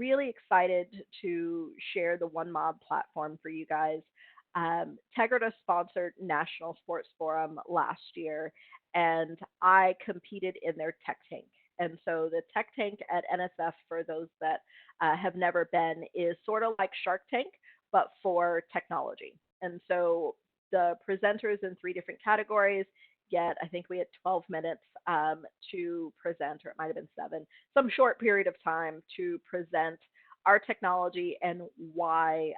really excited to share the OneMob platform for you guys. Tegrita sponsored National Sports Forum last year, and I competed in their tech tank. And so the tech tank at NSF, for those that have never been, is sort of like Shark Tank, but for technology. And so the presenters in three different categories get, I think we had 12 minutes to present, or it might have been seven, some short period of time to present our technology and why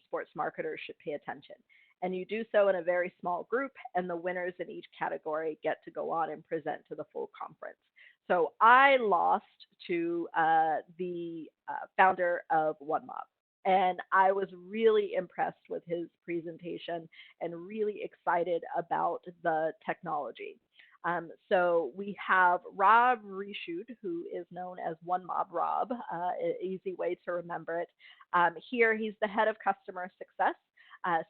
sports marketers should pay attention. And you do so in a very small group, and the winners in each category get to go on and present to the full conference. So I lost to the founder of OneMob. And I was really impressed with his presentation and really excited about the technology. So we have Rob Reshoot, who is known as OneMob Rob, easy way to remember it. Here, he's the head of customer success.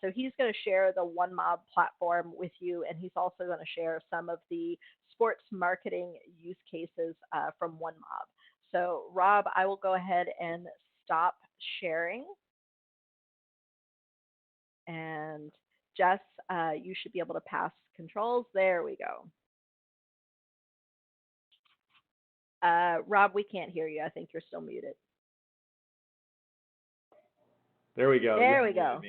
So he's going to share the OneMob platform with you, and he's also going to share some of the sports marketing use cases from OneMob. So Rob, I will go ahead and stop sharing. And Jess, you should be able to pass controls. There we go. Rob, we can't hear you. I think you're still muted. There we go. There we go.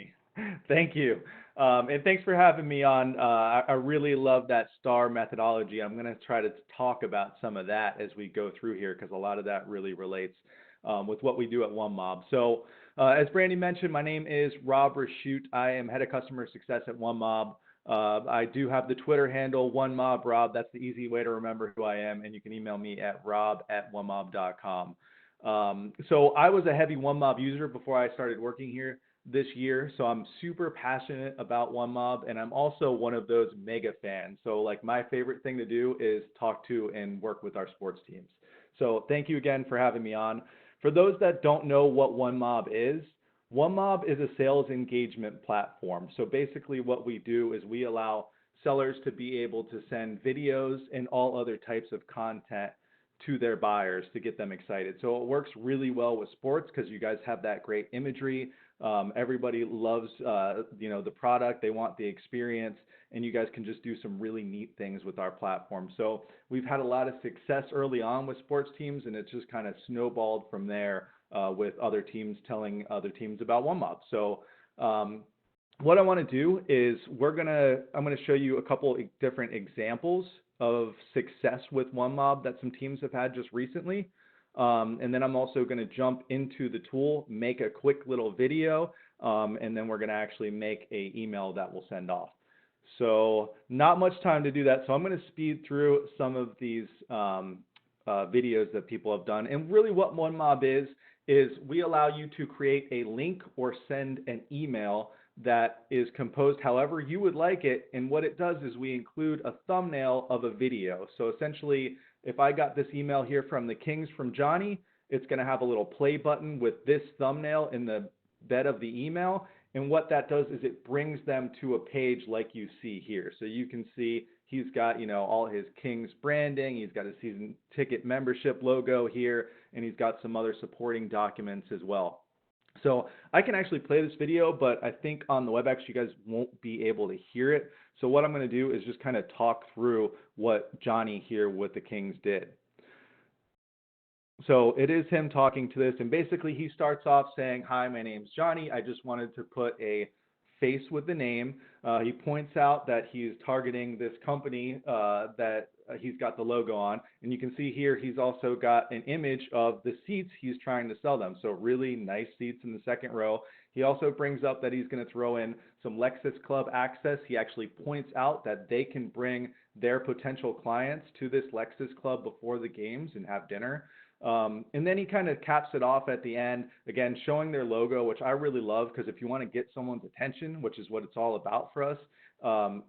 Thank you. And thanks for having me on. I really love that STAR methodology. I'm going to try to talk about some of that as we go through here, because a lot of that really relates with what we do at OneMob. So as Brandy mentioned, my name is Rob Reshoot. I am head of customer success at OneMob. I do have the Twitter handle, OneMobRob. That's the easy way to remember who I am. And you can email me at rob@onemob.com. So I was a heavy OneMob user before I started working here this year. So I'm super passionate about OneMob, and I'm also one of those mega fans. So like my favorite thing to do is talk to and work with our sports teams. So thank you again for having me on. For those that don't know what OneMob is a sales engagement platform. So basically what we do is we allow sellers to be able to send videos and all other types of content to their buyers to get them excited. So it works really well with sports because you guys have that great imagery. Everybody loves the product, they want the experience, and you guys can just do some really neat things with our platform. So we've had a lot of success early on with sports teams, and it's just kind of snowballed from there with other teams telling other teams about OneMob. So what I want to do is I'm gonna show you a couple different examples of success with OneMob that some teams have had just recently. And then I'm also going to jump into the tool, make a quick little video, and then we're going to actually make an email that we'll send off. So not much time to do that. So I'm going to speed through some of these videos that people have done. And really what OneMob is we allow you to create a link or send an email that is composed however you would like it. And what it does is we include a thumbnail of a video. So essentially, if I got this email here from the Kings from Johnny, it's going to have a little play button with this thumbnail in the bed of the email. And what that does is it brings them to a page like you see here. So you can see he's got, all his Kings branding. He's got a season ticket membership logo here, and he's got some other supporting documents as well. So I can actually play this video, but I think on the WebEx you guys won't be able to hear it. So what I'm going to do is just kind of talk through what Johnny here with the Kings did. So it is him talking to this, and basically he starts off saying, "Hi, my name's Johnny. I just wanted to put a face with the name." He points out that he's targeting this company that he's got the logo on, and you can see here he's also got an image of the seats he's trying to sell them. So really nice seats in the second row. He also brings up that he's going to throw in some Lexus Club access. He actually points out that they can bring their potential clients to this Lexus Club before the games and have dinner. And then he kind of caps it off at the end, again, showing their logo, which I really love, because if you want to get someone's attention, which is what it's all about for us,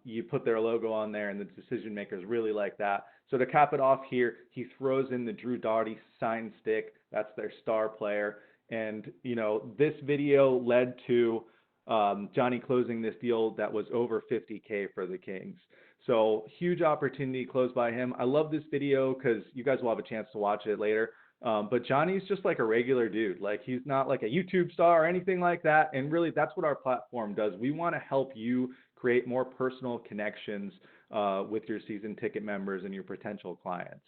you put their logo on there, and the decision makers really like that. So to cap it off here, he throws in the Drew Doughty sign stick. That's their star player. And, this video led to Johnny closing this deal that was over $50K for the Kings. So huge opportunity closed by him. I love this video because you guys will have a chance to watch it later. But Johnny's just like a regular dude. Like he's not like a YouTube star or anything like that. And really, that's what our platform does. We want to help you create more personal connections with your season ticket members and your potential clients.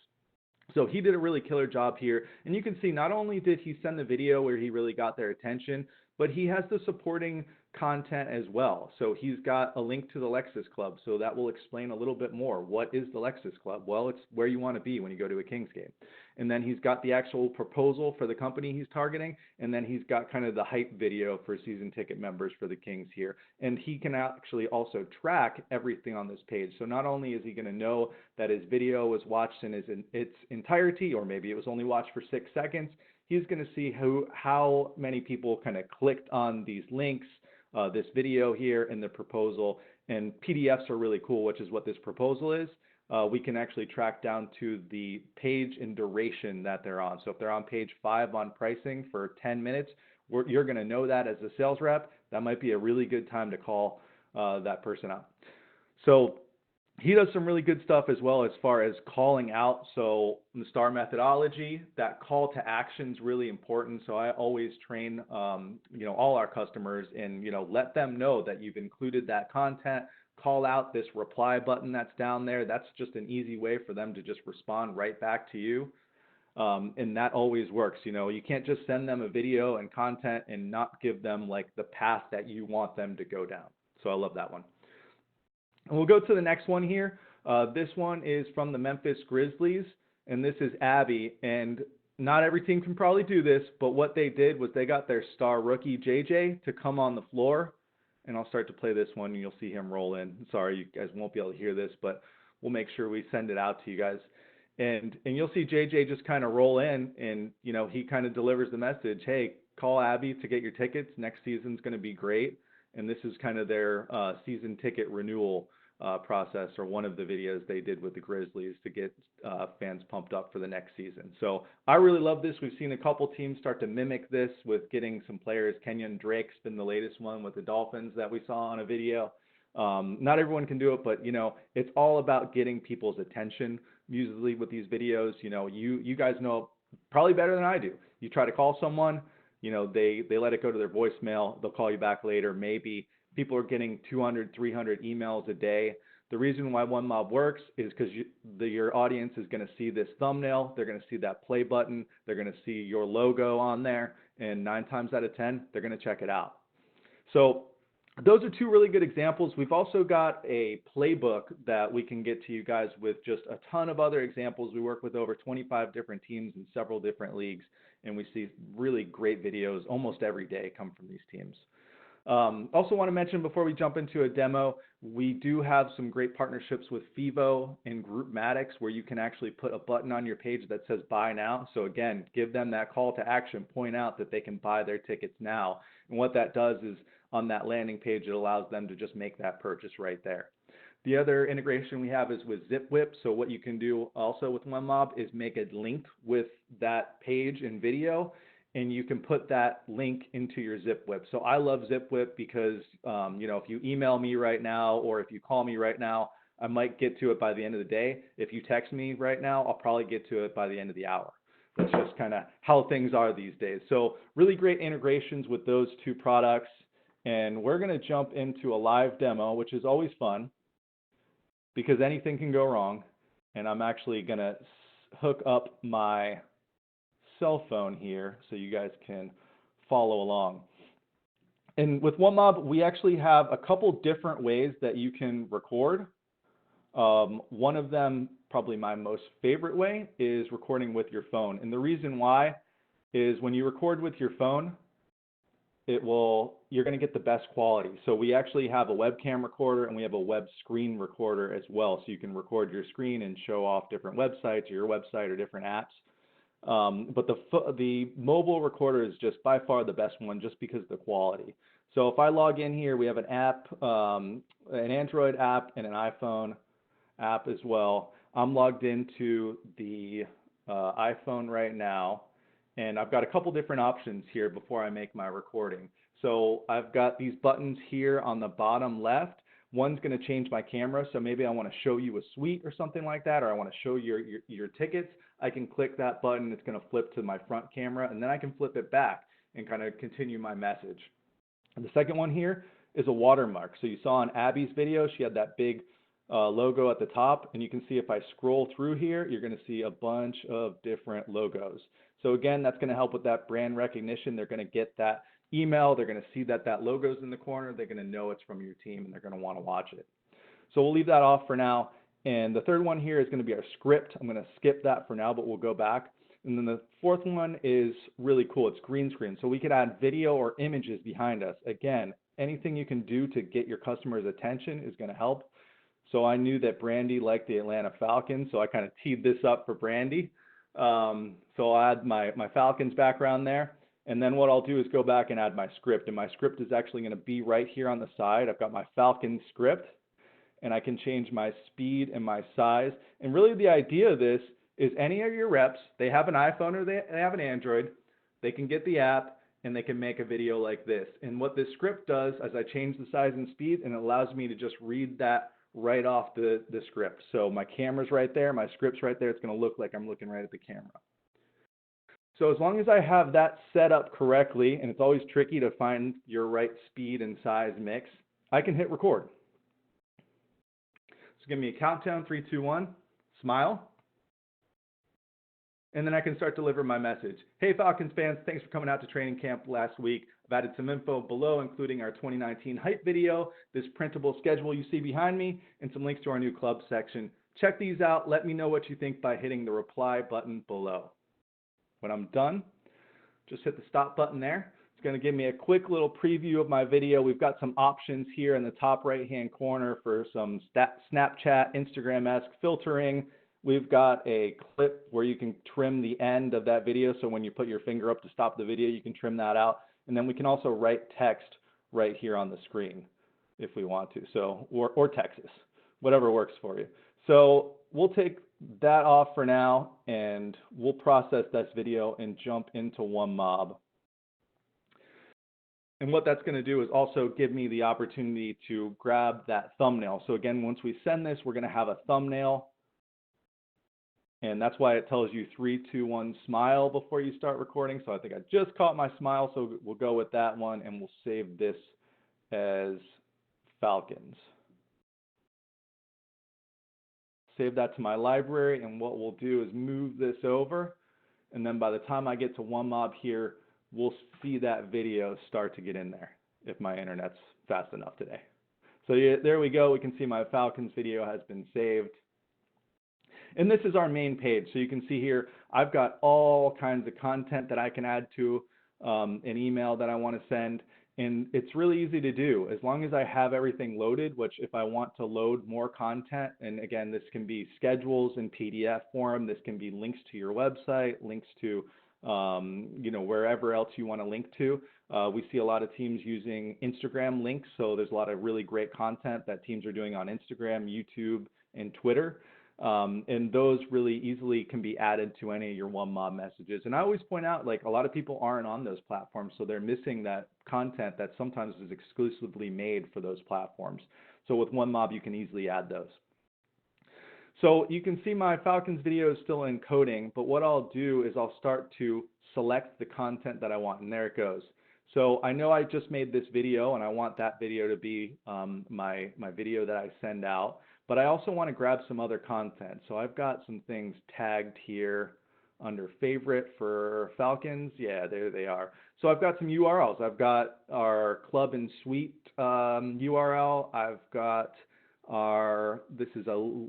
So he did a really killer job here. And you can see not only did he send the video where he really got their attention, but he has the supporting content as well. So he's got a link to the Lexus Club. So that will explain a little bit more. What is the Lexus Club? Well, it's where you want to be when you go to a Kings game. And then he's got the actual proposal for the company he's targeting. And then he's got kind of the hype video for season ticket members for the Kings here. And he can actually also track everything on this page. So not only is he going to know that his video was watched in its entirety, or maybe it was only watched for 6 seconds, he's going to see how many people kind of clicked on these links, this video here, and the proposal. And PDFs are really cool, which is what this proposal is. We can actually track down to the page and duration that they're on. So if they're on page 5 on pricing for 10 minutes, you're going to know that as a sales rep. That might be a really good time to call that person out. So he does some really good stuff as well as far as calling out. So in the STAR methodology, that call to action is really important. So I always train, all our customers and, let them know that you've included that content. Call out this reply button that's down there. That's just an easy way for them to just respond right back to you. And that always works. You can't just send them a video and content and not give them like the path that you want them to go down. So I love that one. And we'll go to the next one here. This one is from the Memphis Grizzlies, and this is Abby. And not every team can probably do this, but what they did was they got their star rookie, JJ, to come on the floor. And I'll start to play this one, and you'll see him roll in. Sorry, you guys won't be able to hear this, but we'll make sure we send it out to you guys. And you'll see JJ just kind of roll in, and, he kind of delivers the message, hey, call Abby to get your tickets. Next season's going to be great. And this is kind of their season ticket renewal process, or one of the videos they did with the Grizzlies to get fans pumped up for the next season. So I really love this. We've seen a couple teams start to mimic this with getting some players. Kenyon Drake's been the latest one with the Dolphins that we saw on a video. Not everyone can do it, but it's all about getting people's attention. Usually with these videos, you guys know probably better than I do. You try to call someone, they let it go to their voicemail. They'll call you back later, maybe. People are getting 200, 300 emails a day. The reason why OneMob works is because your audience is going to see this thumbnail. They're going to see that play button. They're going to see your logo on there. And 9 times out of 10, they're going to check it out. So those are 2 really good examples. We've also got a playbook that we can get to you guys with just a ton of other examples. We work with over 25 different teams in several different leagues, and we see really great videos almost every day come from these teams. Also want to mention before we jump into a demo, we do have some great partnerships with Fivo and Groupmatics where you can actually put a button on your page that says buy now. So again, give them that call to action, point out that they can buy their tickets now. And what that does is on that landing page, it allows them to just make that purchase right there. The other integration we have is with ZipWhip. So what you can do also with OneMob is make a link with that page and video, and you can put that link into your ZipWhip. So I love ZipWhip because, if you email me right now or if you call me right now, I might get to it by the end of the day. If you text me right now, I'll probably get to it by the end of the hour. That's just kind of how things are these days. So really great integrations with those 2 products. And we're going to jump into a live demo, which is always fun because anything can go wrong. And I'm actually going to hook up my cell phone here so you guys can follow along. And with OneMob, we actually have a couple different ways that you can record. One of them, probably my most favorite way, is recording with your phone. And the reason why is when you record with your phone, you're going to get the best quality. So we actually have a webcam recorder and we have a web screen recorder as well. So you can record your screen and show off different websites or your website or different apps. But the mobile recorder is just by far the best one just because of the quality. So if I log in here, we have an app, an Android app and an iPhone app as well. I'm logged into the iPhone right now, and I've got a couple different options here before I make my recording. So I've got these buttons here on the bottom left. One's going to change my camera, so maybe I want to show you a suite or something like that, or I want to show your tickets. I can click that button, it's going to flip to my front camera, and then I can flip it back and kind of continue my message. And the second one here is a watermark. So you saw on Abby's video, she had that big logo at the top, and you can see if I scroll through here, you're going to see a bunch of different logos. So again, that's going to help with that brand recognition. They're going to get that email, they're going to see that that logo's in the corner, they're going to know it's from your team, and they're going to want to watch it. So we'll leave that off for now. And the third one here is going to be our script. I'm going to skip that for now, but we'll go back. And then the fourth one is really cool. It's green screen. So we could add video or images behind us. Again, anything you can do to get your customers' attention is going to help. So I knew that Brandy liked the Atlanta Falcons, so I kind of teed this up for Brandy. So I'll add my Falcons background there. And then what I'll do is go back and add my script. And my script is actually going to be right here on the side. I've got my Falcons script, and I can change my speed and my size. And really the idea of this is any of your reps, they have an iPhone or they have an Android, they can get the app and they can make a video like this. And what this script does is I change the size and speed, and it allows me to just read that right off the script. So my camera's right there, my script's right there, it's going to look like I'm looking right at the camera. So as long as I have that set up correctly, and it's always tricky to find your right speed and size mix, I can hit record. So give me a countdown, 3, 2, 1, smile. And then I can start to deliver my message. Hey Falcons fans, thanks for coming out to training camp last week. I've added some info below, including our 2019 hype video, this printable schedule you see behind me, and some links to our new club section. Check these out. Let me know what you think by hitting the reply button below. When I'm done, just hit the stop button there. It's going to give me a quick little preview of my video. We've got some options here in the top right-hand corner for some Snapchat, Instagram-esque filtering. We've got a clip where you can trim the end of that video. So when you put your finger up to stop the video, you can trim that out. And then we can also write text right here on the screen if we want to. So, or Texas, whatever works for you. So we'll take that off for now, and we'll process this video and jump into OneMob. And what that's going to do is also give me the opportunity to grab that thumbnail. So again, once we send this, we're going to have a thumbnail. And that's why it tells you 3, 2, 1, smile before you start recording. So I think I just caught my smile, so we'll go with that one, and we'll save this as Falcons. Save that to my library, and what we'll do is move this over, and then by the time I get to OneMob here, we'll see that video start to get in there if my internet's fast enough today. So yeah, there we go. We can see my Falcons video has been saved. And this is our main page. So you can see here, I've got all kinds of content that I can add to an email that I want to send. And it's really easy to do as long as I have everything loaded, which if I want to load more content, and again, this can be schedules in PDF form, this can be links to your website, links to wherever else you want to link to. We see a lot of teams using Instagram links, so there's a lot of really great content that teams are doing on Instagram, YouTube, and Twitter. And those really easily can be added to any of your OneMob messages. And I always point out, like, a lot of people aren't on those platforms, so they're missing that content that sometimes is exclusively made for those platforms. So with OneMob, you can easily add those. So you can see my Falcons video is still encoding, but what I'll do is I'll start to select the content that I want, and there it goes. So I know I just made this video, and I want that video to be my video that I send out. But I also want to grab some other content. So I've got some things tagged here under favorite for Falcons. Yeah, there they are. So I've got some URLs. I've got our club and suite URL. I've got this is a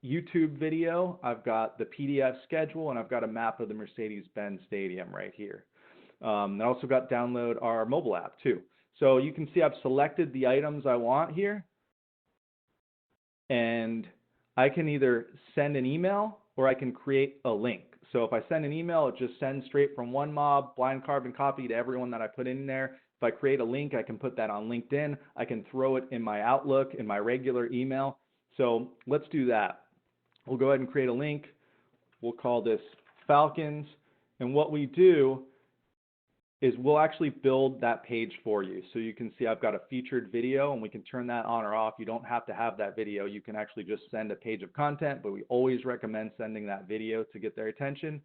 YouTube video. I've got the PDF schedule, and I've got a map of the Mercedes-Benz Stadium right here. I also got download our mobile app too. So you can see I've selected the items I want here. And I can either send an email or I can create a link. So if I send an email, it just sends straight from OneMob, blind carbon copy to everyone that I put in there. If I create a link, I can put that on LinkedIn. I can throw it in my Outlook, in my regular email. So let's do that. We'll go ahead and create a link. We'll call this Falcons. And what we do is we'll actually build that page for you. So you can see I've got a featured video, and we can turn that on or off. You don't have to have that video. You can actually just send a page of content, but we always recommend sending that video to get their attention.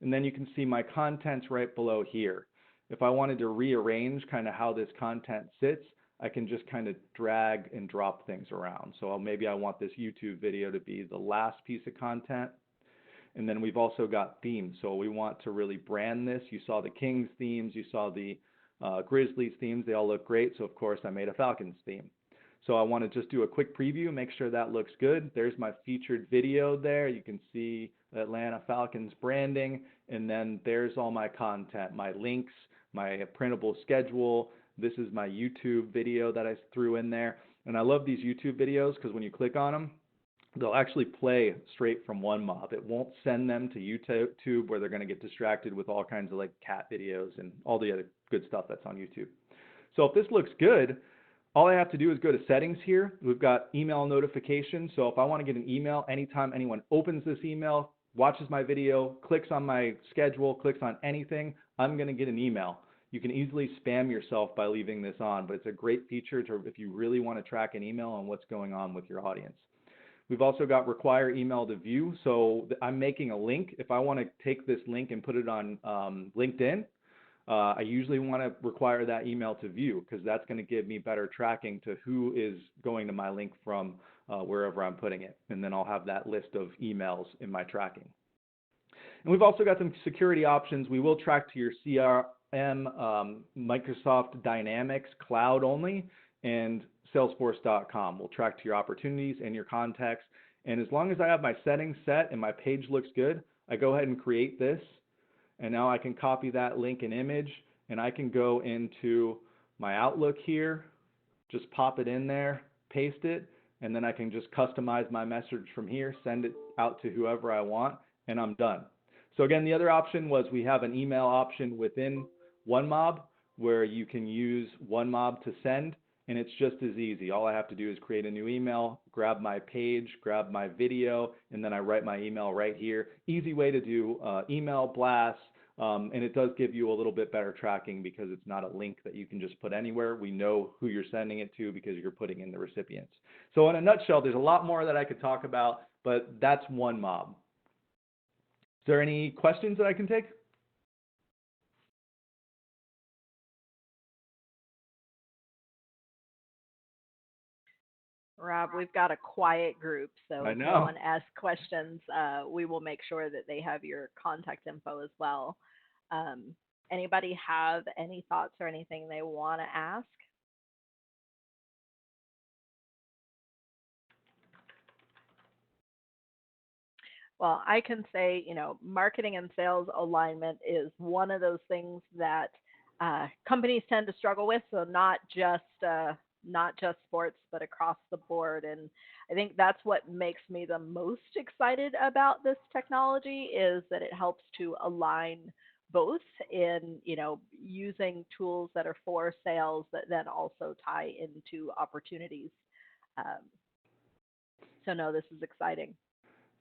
And then you can see my contents right below here. If I wanted to rearrange kind of how this content sits, I can just kind of drag and drop things around. So maybe I want this YouTube video to be the last piece of content. And then we've also got themes. So we want to really brand this. You saw the Kings themes, you saw the Grizzlies themes. They all look great. So of course I made a Falcons theme. So I want to just do a quick preview, make sure that looks good. There's my featured video there. You can see Atlanta Falcons branding. And then there's all my content, my links, my printable schedule. This is my YouTube video that I threw in there. And I love these YouTube videos because when you click on them, they'll actually play straight from OneMob. It won't send them to YouTube where they're going to get distracted with all kinds of like cat videos and all the other good stuff that's on YouTube. So if this looks good, all I have to do is go to settings here. We've got email notifications. So if I want to get an email anytime anyone opens this email, watches my video, clicks on my schedule, clicks on anything, I'm going to get an email. You can easily spam yourself by leaving this on, but it's a great feature if you really want to track an email and what's going on with your audience. We've also got require email to view. So I'm making a link. If I want to take this link and put it on LinkedIn, I usually want to require that email to view because that's going to give me better tracking to who is going to my link from wherever I'm putting it. And then I'll have that list of emails in my tracking. And we've also got some security options. We will track to your CRM, Microsoft Dynamics Cloud only, and Salesforce.com. We'll track to your opportunities and your contacts. And as long as I have my settings set and my page looks good, I go ahead and create this. And now I can copy that link and image, and I can go into my Outlook here, just pop it in there, paste it, and then I can just customize my message from here, send it out to whoever I want, and I'm done. So again, the other option was we have an email option within OneMob where you can use OneMob to send. And it's just as easy. All I have to do is create a new email, grab my page, grab my video, and then I write my email right here. Easy way to do email blasts, and it does give you a little bit better tracking because it's not a link that you can just put anywhere. We know who you're sending it to because you're putting in the recipients. So in a nutshell, there's a lot more that I could talk about, but that's OneMob. Is there any questions that I can take? Rob, we've got a quiet group, so I if know. no one asks questions, we will make sure that they have your contact info as well. Um, Anybody have any thoughts or anything they want to ask? Well, I can say, marketing and sales alignment is one of those things that companies tend to struggle with. So not just sports, but across the board. And I think that's what makes me the most excited about this technology is that it helps to align both in, using tools that are for sales that then also tie into opportunities. Um, so no, this is exciting.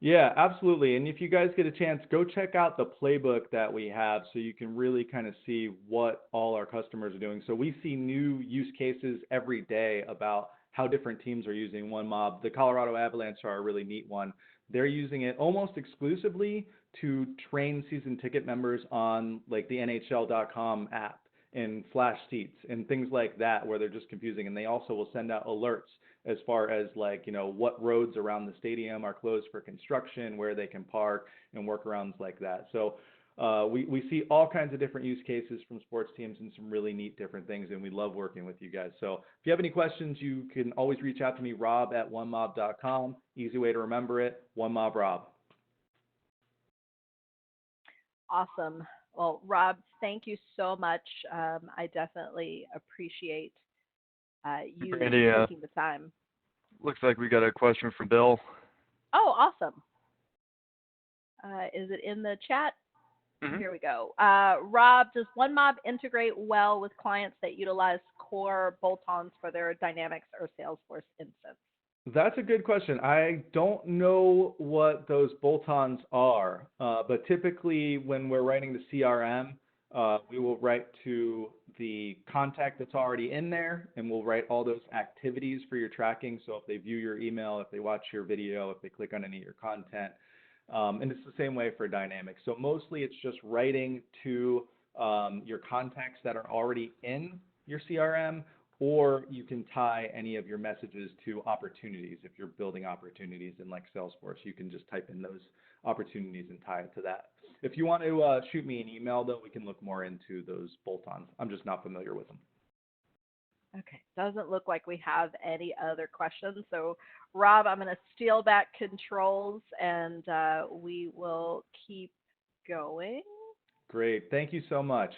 Yeah, absolutely. And if you guys get a chance, go check out the playbook that we have so you can really kind of see what all our customers are doing. So we see new use cases every day about how different teams are using OneMob. The Colorado Avalanche are a really neat one. They're using it almost exclusively to train season ticket members on like the NHL.com app and flash seats and things like that where they're just confusing. And they also will send out alerts as far as like, what roads around the stadium are closed for construction, where they can park, and workarounds like that. So we see all kinds of different use cases from sports teams and some really neat different things, and we love working with you guys. So if you have any questions, you can always reach out to me, rob@onemob.com. Easy way to remember it, OneMob Rob. Awesome. Well, Rob, thank you so much. I definitely appreciate you Randy, taking the time. looks like we got a question from Bill. Oh, awesome. Is it in the chat? Mm-hmm. Here we go. Rob, does OneMob integrate well with clients that utilize core bolt-ons for their Dynamics or Salesforce instance? That's a good question. I don't know what those bolt-ons are, but typically when we're writing the CRM, We will write to the contact that's already in there, and we'll write all those activities for your tracking. So if they view your email, if they watch your video, if they click on any of your content, and it's the same way for Dynamics. So mostly it's just writing to your contacts that are already in your CRM, or you can tie any of your messages to opportunities. If you're building opportunities in like Salesforce, you can just type in those opportunities and tie it to that. If you want to shoot me an email, though, we can look more into those bolt-ons. I'm just not familiar with them. Okay, doesn't look like we have any other questions. So, Rob, I'm going to steal back controls and we will keep going. Great. Thank you so much.